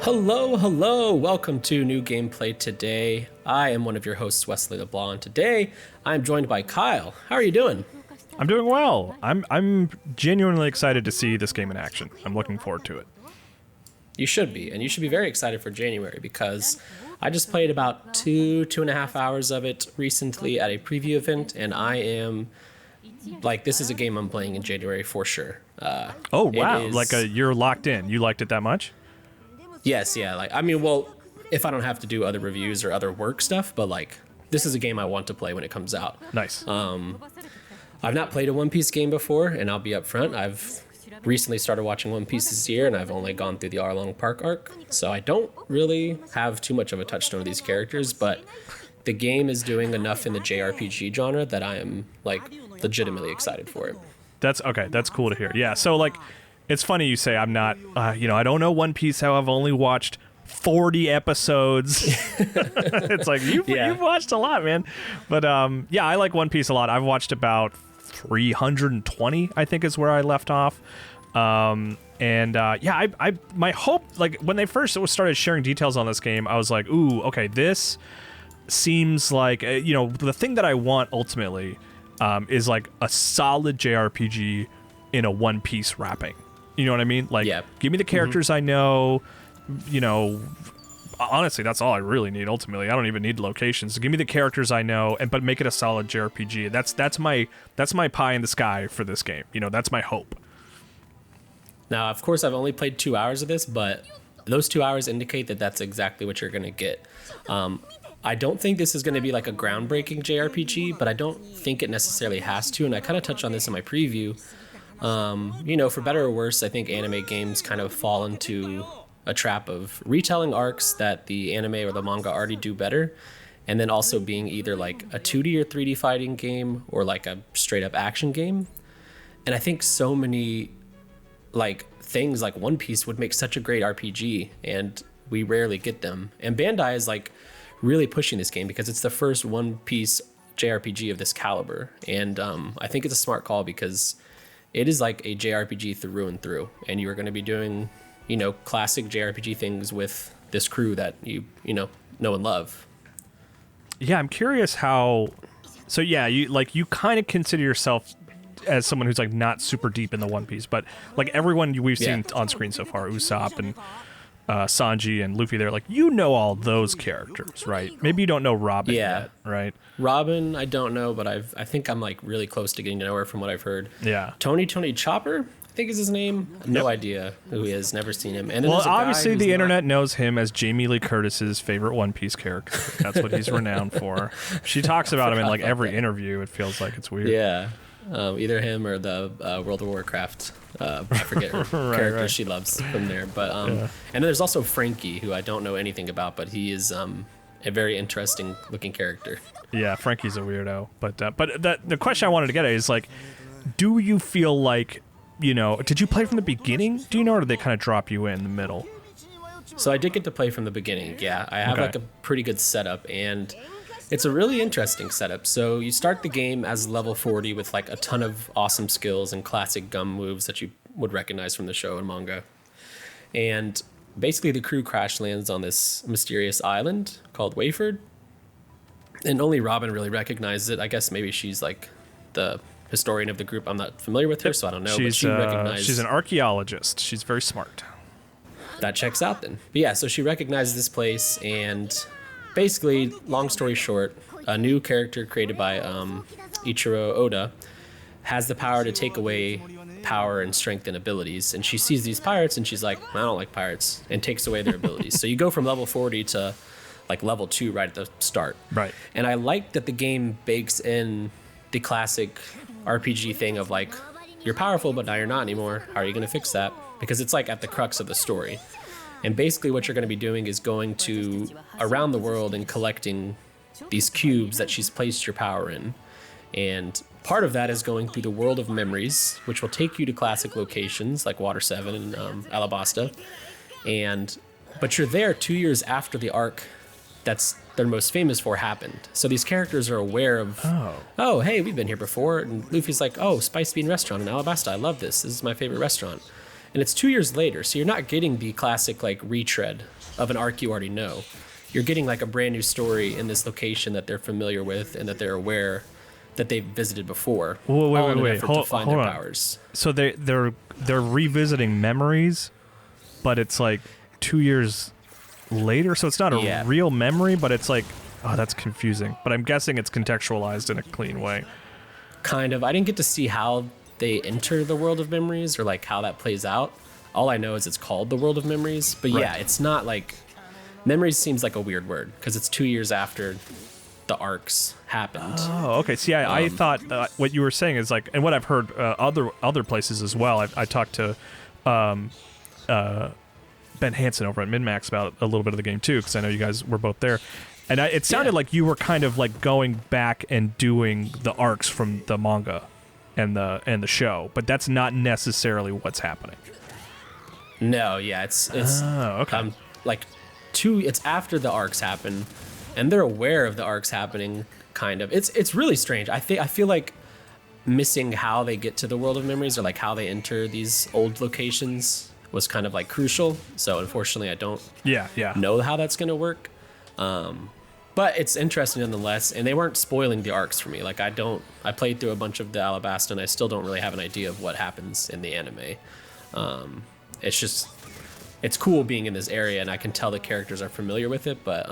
Hello, hello. Welcome to New Gameplay Today. I am one of your hosts, Wesley LeBlanc. Today, I'm joined by Kyle. How are you doing? I'm doing well. I'm genuinely excited to see this game in action. I'm looking forward to it. You should be, and you should be very excited for January because I just played about two and a half hours of it recently at a preview event, and I am like, this is a game I'm playing in January for sure. Oh wow! You're locked in. You liked it that much? Yes, yeah. Well, if I don't have to do other reviews or other work stuff, but this is a game I want to play when it comes out. Nice. I've not played a One Piece game before, and I'll be upfront. I've recently started watching One Piece this year, and I've only gone through the Arlong Park arc, so I don't really have too much of a touchstone of these characters, but the game is doing enough in the JRPG genre that I am legitimately excited for it. That's okay. That's cool to hear. Yeah. So it's funny you say I'm not. I don't know One Piece. How I've only watched 40 episodes. It's like you've watched a lot, man. But I like One Piece a lot. I've watched about 320, I think, is where I left off. My hope, when they first started sharing details on this game, I was like, ooh, okay, this seems like the thing that I want ultimately is a solid JRPG in a One Piece wrapping. You know what I mean? Give me the characters I know. Honestly, that's all I really need. Ultimately, I don't even need locations. Give me the characters I know, but make it a solid JRPG. That's my pie in the sky for this game. That's my hope. Now, of course, I've only played 2 hours of this, but those 2 hours indicate that that's exactly what you're going to get. I don't think this is going to be a groundbreaking JRPG, but I don't think it necessarily has to. And I kind of touched on this in my preview. For better or worse, I think anime games kind of fall into a trap of retelling arcs that the anime or the manga already do better, and then also being either a 2D or 3D fighting game or a straight up action game. And I think so many things like One Piece would make such a great RPG, and we rarely get them. And Bandai is really pushing this game because it's the first One Piece JRPG of this caliber, and I think it's a smart call because it is a JRPG through and through, and you are going to be doing classic JRPG things with this crew that you know and love. Yeah, I'm curious how. So yeah, you kind of consider yourself as someone who's not super deep in the One Piece, but everyone we've seen on screen so far, Usopp and Sanji and Luffy, they're all those characters, right? Maybe you don't know Robin yet, right? Robin, I don't know, but I think I'm really close to getting to know her from what I've heard. Yeah. Tony Chopper, I think is his name. No idea who he is. Never seen him. And then obviously the internet knows him as Jamie Lee Curtis's favorite One Piece character. That's what he's renowned for. She talks about him in every interview. It feels like it's weird. Yeah. Either him or the World of Warcraft. I forget her character she loves from there. But and then there's also Frankie, who I don't know anything about, but he is a very interesting looking character. Yeah, Frankie's a weirdo. But the question I wanted to get at is do you feel did you play from the beginning? Do you know, or did they kind of drop you in the middle? So I did get to play from the beginning. Yeah, I have a pretty good setup, and it's a really interesting setup. So you start the game as level 40 with a ton of awesome skills and classic gum moves that you would recognize from the show and manga. And basically the crew crash lands on this mysterious island called Wayford. And only Robin really recognizes it. I guess maybe she's the historian of the group. I'm not familiar with her, so I don't know. But she recognizes. She's an archaeologist. She's very smart. That checks out then. But yeah, so she recognizes this place, and basically, long story short, a new character created by Ichiro Oda has the power to take away power and strength and abilities. And she sees these pirates, and she's like, I don't like pirates, and takes away their abilities. So you go from level 40 to level 2 right at the start. Right. And I like that the game bakes in the classic RPG thing of you're powerful, but now you're not anymore. How are you going to fix that? Because it's at the crux of the story. And basically what you're going to be doing is going to around the world and collecting these cubes that she's placed your power in. And part of that is going through the world of memories, which will take you to classic locations like Water 7 and Alabasta. But you're there 2 years after the arc that's they're most famous for happened. So these characters are aware of, oh, hey, we've been here before. And Luffy's like, oh, Spice Bean Restaurant in Alabasta. I love this. This is my favorite restaurant. and it's 2 years later, so you're not getting the classic like retread of an arc you already know. You're getting like a brand new story in this location that they're familiar with and that they're aware that they've visited before. Wait. To find Hold their on. powers. So they're revisiting memories, but it's like 2 years later, so it's not a real memory, but it's like, oh, that's confusing. But I'm guessing it's contextualized in a clean way. Kind of. I didn't get to see how they enter the world of memories or like how that plays out. All I know is it's called the world of memories. But yeah, it's not like memories seems like a weird word because it's 2 years after the arcs happened. Oh, okay. See, I thought what you were saying is like, and what I've heard other places as well. I talked to Ben Hansen over at MinMax about a little bit of the game too, because I know you guys were both there. And it sounded like you were kind of like going back and doing the arcs from the manga and the show, but that's not necessarily what's happening. No, yeah, it's okay. It's after the arcs happen, and they're aware of the arcs happening. Kind of, it's really strange. I feel like missing how they get to the world of memories or like how they enter these old locations was kind of like crucial. So unfortunately, I don't know how that's gonna work. But it's interesting nonetheless, and they weren't spoiling the arcs for me. Like I played through a bunch of the Alabasta, and I still don't really have an idea of what happens in the anime. It's cool being in this area, and I can tell the characters are familiar with it. But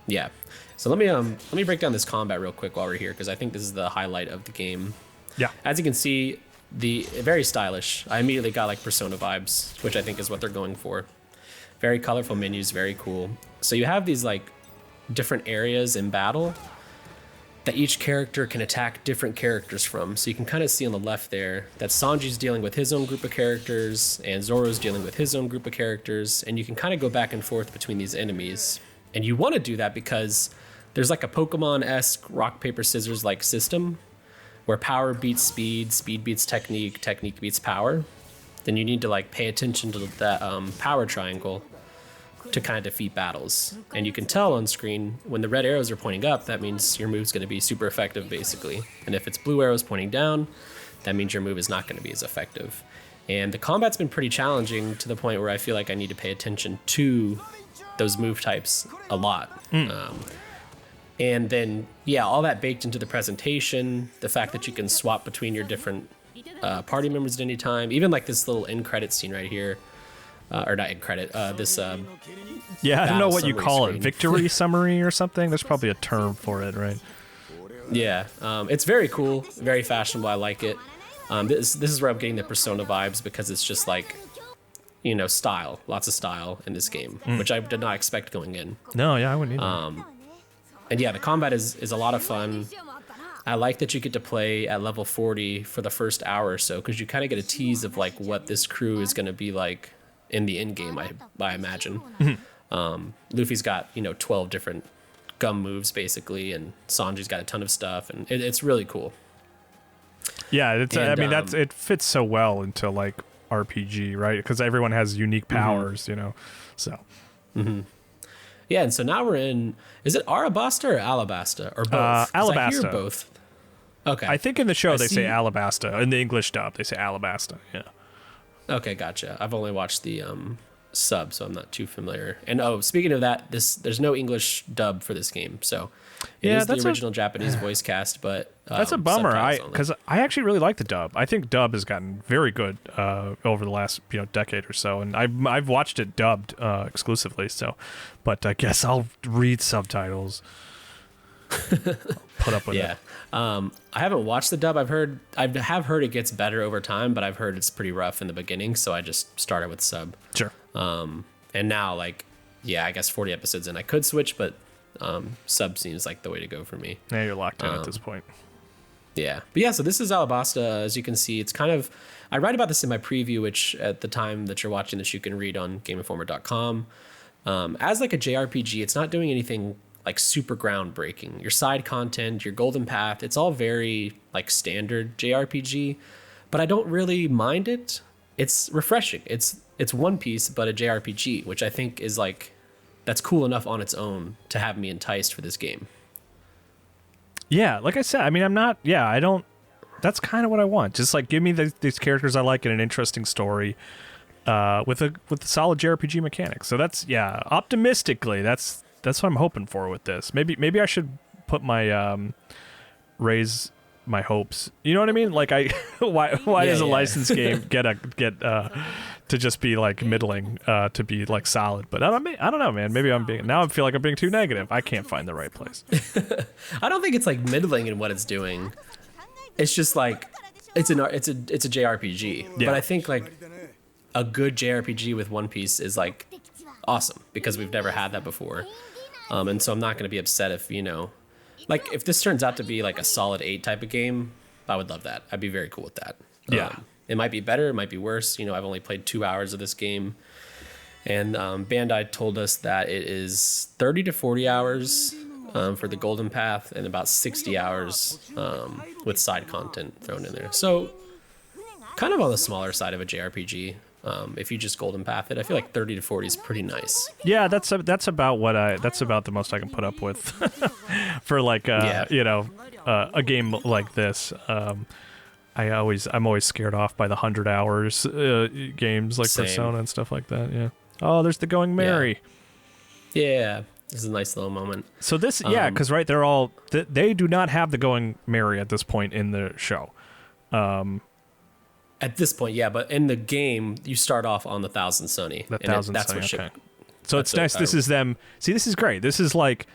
yeah, so let me break down this combat real quick while we're here, because I think this is the highlight of the game. Yeah, as you can see, very stylish. I immediately got like Persona vibes, which I think is what they're going for. Very colorful menus, very cool. So you have these like different areas in battle that each character can attack different characters from. So you can kind of see on the left there that Sanji's dealing with his own group of characters and Zoro's dealing with his own group of characters, and you can kind of go back and forth between these enemies. And you want to do that because there's like a Pokemon-esque rock, paper, scissors like system where power beats speed, speed beats technique, technique beats power. Then you need to like pay attention to that power triangle to kind of defeat battles. And you can tell on screen when the red arrows are pointing up, that means your move's going to be super effective basically. And if it's blue arrows pointing down, that means your move is not going to be as effective. And the combat's been pretty challenging to the point where I feel like I need to pay attention to those move types a lot. And then, yeah, all that baked into the presentation, the fact that you can swap between your different party members at any time, even like this little end credit scene right here, or not end credit, this I don't know what you call screen. it, victory summary or something. There's probably a term for it, right? Yeah, it's very cool, very fashionable. I like it. This is where I'm getting the Persona vibes, because it's just like, you know, style, lots of style in this game, which I did not expect going in. No, yeah, I wouldn't either. And yeah, the combat is a lot of fun. I like that you get to play at level 40 for the first hour or so, because you kind of get a tease of like what this crew is going to be like in the end game, I imagine. Luffy's got 12 different gum moves basically, and Sanji's got a ton of stuff, and it's really cool. Yeah, it fits so well into like RPG, right? Because everyone has unique powers, so. Yeah, and so now we're in. Is it Arabasta or Alabasta or both? 'Cause Alabasta. I hear both. Okay. I think in the show they say Alabasta. In the English dub, they say Alabasta. Yeah. Okay, gotcha. I've only watched the sub, so I'm not too familiar. And speaking of that, there's no English dub for this game, so it is the original Japanese voice cast. But that's a bummer. Because I actually really like the dub. I think dub has gotten very good over the last decade or so, and I've watched it dubbed exclusively. So, but I guess I'll read subtitles. Put up with it. I haven't watched the dub. I have heard it gets better over time, but I've heard it's pretty rough in the beginning, so I just started with sub. Sure. And now I guess 40 episodes in, I could switch, but sub seems like the way to go for me. Yeah, you're locked in at this point. Yeah. But yeah, so this is Alabasta. As you can see, it's kind of, I write about this in my preview, which at the time that you're watching this, you can read on GameInformer.com. As like a JRPG, it's not doing anything like super groundbreaking. Your side content, your golden path, it's all very like standard JRPG, but I don't really mind it. It's refreshing. It's One Piece, but a JRPG, which I think is like, that's cool enough on its own to have me enticed for this game. Yeah, like I said, I mean, I don't That's kind of what I want. Just like give me these characters I like and an interesting story, with a solid JRPG mechanics. So that's optimistically that's what I'm hoping for with this. Maybe I should put my raise my hopes. You know what I mean? Like why does a licensed game get to just be like middling to be like solid? But I don't know, man. Maybe I feel like I'm being too negative. I can't find the right place. I don't think it's like middling in what it's doing. It's just like it's a JRPG. Yeah. But I think like a good JRPG with One Piece is like awesome because we've never had that before. And so I'm not going to be upset if, like if this turns out to be like a solid 8 type of game, I would love that. I'd be very cool with that. Yeah. It might be better, it might be worse. I've only played 2 hours of this game. And Bandai told us that it is 30 to 40 hours for the Golden Path and about 60 hours with side content thrown in there. So kind of on the smaller side of a JRPG. If you just Golden Path it, I feel like 30 to 40 is pretty nice. Yeah, that's about the most I can put up with for like a game like this. I'm always scared off by the 100 hours games like Same. Persona and stuff like that. Yeah. Oh, there's the Going Merry. Yeah, this is a nice little moment. So this, because right, they're all they do not have the Going Merry at this point in the show. At this point, yeah, but in the game, you start off on the Thousand Sunny. That's Sunny, what okay. So it's nice. This is them. See, this is great. This is like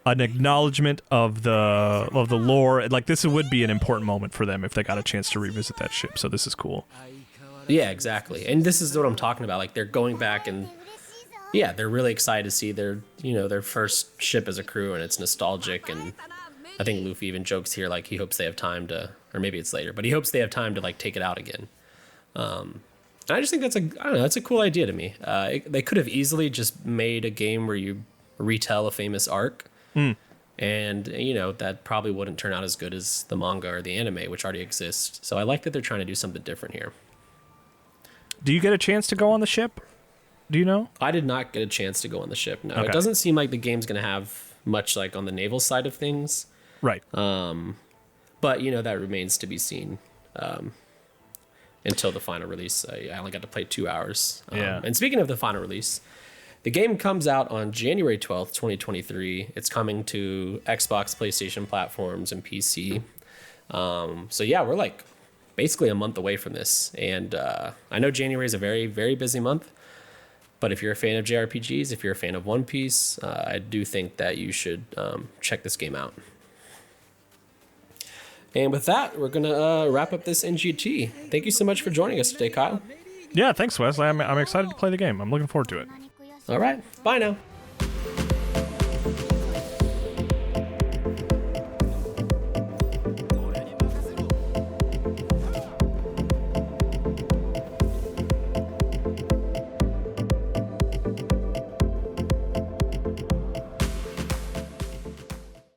an acknowledgement of the lore. Like this would be an important moment for them if they got a chance to revisit that ship. So this is cool. Yeah, exactly. And this is what I'm talking about. Like they're going back and they're really excited to see their first ship as a crew, and it's nostalgic. And I think Luffy even jokes here like he hopes they have time to, or maybe it's later, but he hopes they have time to like take it out again. And I just think that's a cool idea to me. They could have easily just made a game where you retell a famous arc. And that probably wouldn't turn out as good as the manga or the anime, which already exists. So I like that they're trying to do something different here. Do you get a chance to go on the ship? Do you know? I did not get a chance to go on the ship. No, Okay. It doesn't seem like the game's going to have much like on the naval side of things. Right. But that remains to be seen until the final release. I only got to play 2 hours. Yeah. And speaking of the final release, the game comes out on January 12th, 2023. It's coming to Xbox, PlayStation platforms, and PC. So yeah, we're like basically a month away from this. And I know January is a very, very busy month. But if you're a fan of JRPGs, if you're a fan of One Piece, I do think that you should check this game out. And with that, we're going to wrap up this NGT. Thank you so much for joining us today, Kyle. Yeah, thanks, Wesley. I'm excited to play the game. I'm looking forward to it. All right. Bye now.